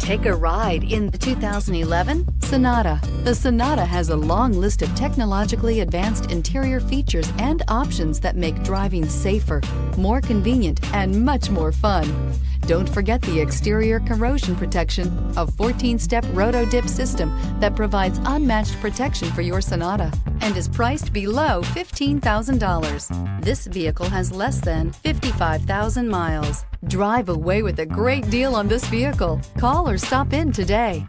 Take a ride in the 2011 Sonata. The Sonata has a long list of technologically advanced interior features and options that make driving safer, more convenient, and much more fun. Don't forget the exterior corrosion protection, a 14-step roto-dip system that provides unmatched protection for your Sonata and is priced below $15,000. This vehicle has less than 55,000 miles. Drive away with a great deal on this vehicle. Call or stop in today.